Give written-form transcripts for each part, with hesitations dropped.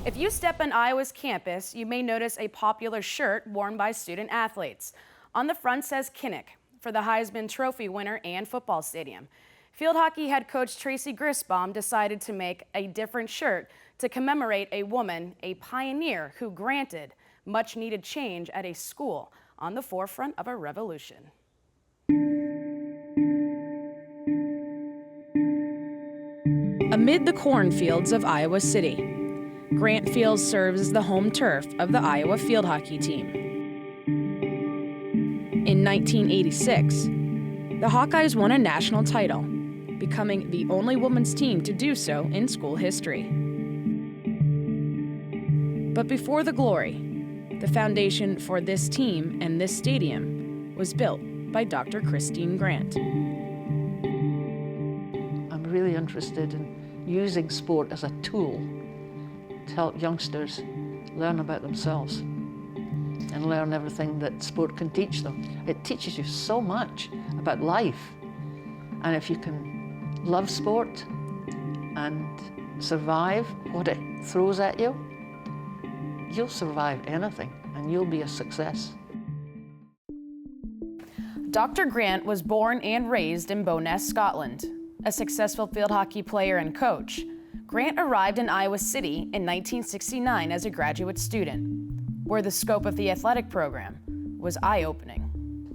If you step on Iowa's campus, you may notice a popular shirt worn by student athletes. On the front says Kinnick for the Heisman Trophy winner and football stadium. Field hockey head coach Tracy Grisbaum decided to make a different shirt to commemorate a woman, a pioneer who granted much needed change at a school on the forefront of a revolution. Amid the cornfields of Iowa City, Grant Field serves as the home turf of the Iowa field hockey team. In 1986, the Hawkeyes won a national title, becoming the only women's team to do so in school history. But before the glory, the foundation for this team and this stadium was built by Dr. Christine Grant. I'm really interested in using sport as a tool to help youngsters learn about themselves and learn everything that sport can teach them. It teaches you so much about life. And if you can love sport and survive what it throws at you, you'll survive anything and you'll be a success. Dr. Grant was born and raised in Bo'ness, Scotland. A successful field hockey player and coach, Grant arrived in Iowa City in 1969 as a graduate student, where the scope of the athletic program was eye-opening.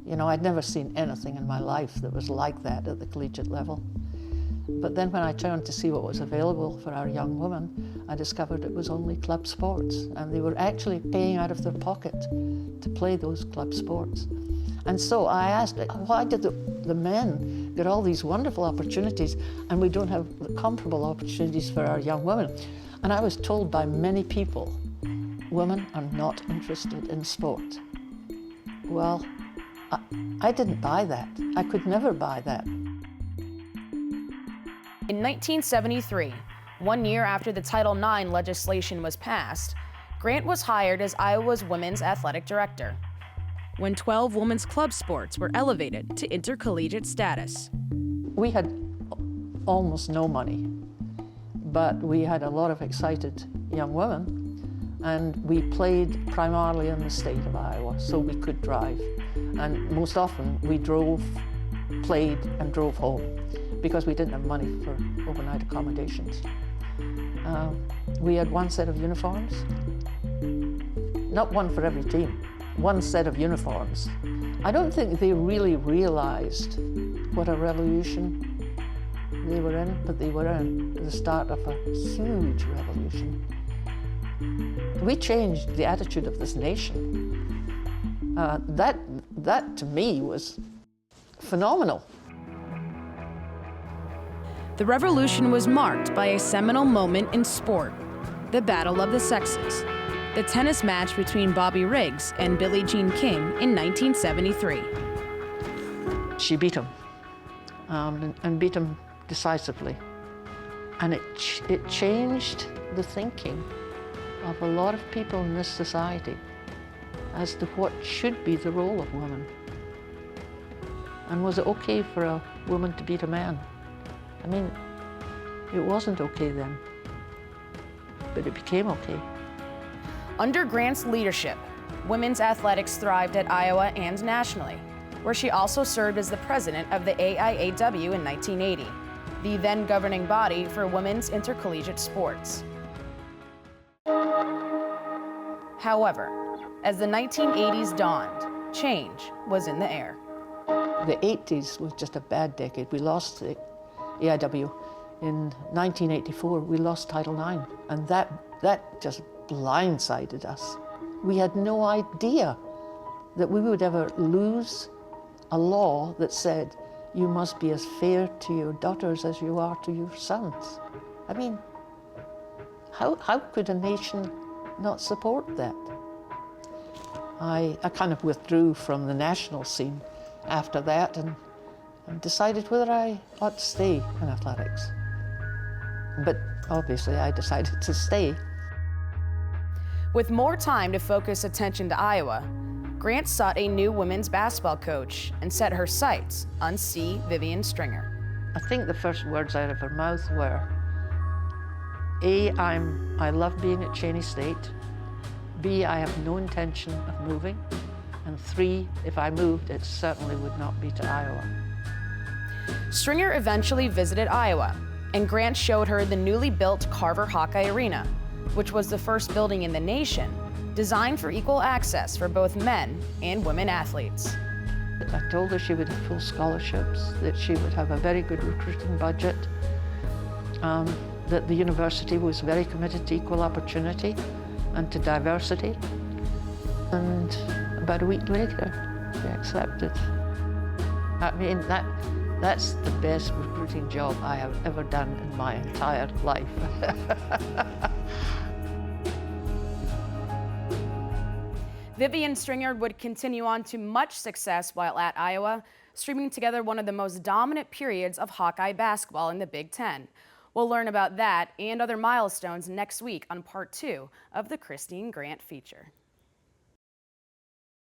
You know, I'd never seen anything in my life that was like that at the collegiate level. But then when I turned to see what was available for our young women, I discovered it was only club sports, and they were actually paying out of their pocket to play those club sports. And so I asked, why did the men get all these wonderful opportunities and we don't have the comparable opportunities for our young women? And I was told by many people, women are not interested in sport. Well, I didn't buy that. I could never buy that. In 1973, 1 year after the Title IX legislation was passed, Grant was hired as Iowa's women's athletic director, when 12 women's club sports were elevated to intercollegiate status. We had almost no money, but we had a lot of excited young women, and we played primarily in the state of Iowa, so we could drive. And most often we drove, played, and drove home because we didn't have money for overnight accommodations. We had one set of uniforms, not one for every team, one set of uniforms. I don't think they really realized what a revolution they were in, but they were in the start of a huge revolution. We changed the attitude of this nation. That to me was phenomenal. The revolution was marked by a seminal moment in sport, the Battle of the Sexes, the tennis match between Bobby Riggs and Billie Jean King in 1973. She beat him, and beat him decisively. And it changed the thinking of a lot of people in this society as to what should be the role of women. And was it okay for a woman to beat a man? I mean, it wasn't okay then, but it became okay. Under Grant's leadership, women's athletics thrived at Iowa and nationally, where she also served as the president of the AIAW in 1980, the then governing body for women's intercollegiate sports. However, as the 1980s dawned, change was in the air. The 80s was just a bad decade. We lost the AIW. In 1984, we lost Title IX, and that just blindsided us. We had no idea that we would ever lose a law that said you must be as fair to your daughters as you are to your sons. I mean, how could a nation not support that? I kind of withdrew from the national scene after that and decided whether I ought to stay in athletics. But obviously I decided to stay. With more time to focus attention to Iowa, Grant sought a new women's basketball coach and set her sights on Vivian Stringer. I think the first words out of her mouth were, A, I'm I love being at Cheney State. B, I have no intention of moving. And 3, if I moved, it certainly would not be to Iowa. Stringer eventually visited Iowa, and Grant showed her the newly built Carver Hawkeye Arena, which was the first building in the nation designed for equal access for both men and women athletes. I told her she would have full scholarships, that she would have a very good recruiting budget, that the university was very committed to equal opportunity and to diversity. And about a week later, she accepted. I mean, that's the best recruiting job I have ever done in my entire life. Vivian Stringer would continue on to much success while at Iowa, streaming together one of the most dominant periods of Hawkeye basketball in the Big Ten. We'll learn about that and other milestones next week on part 2 of the Christine Grant feature.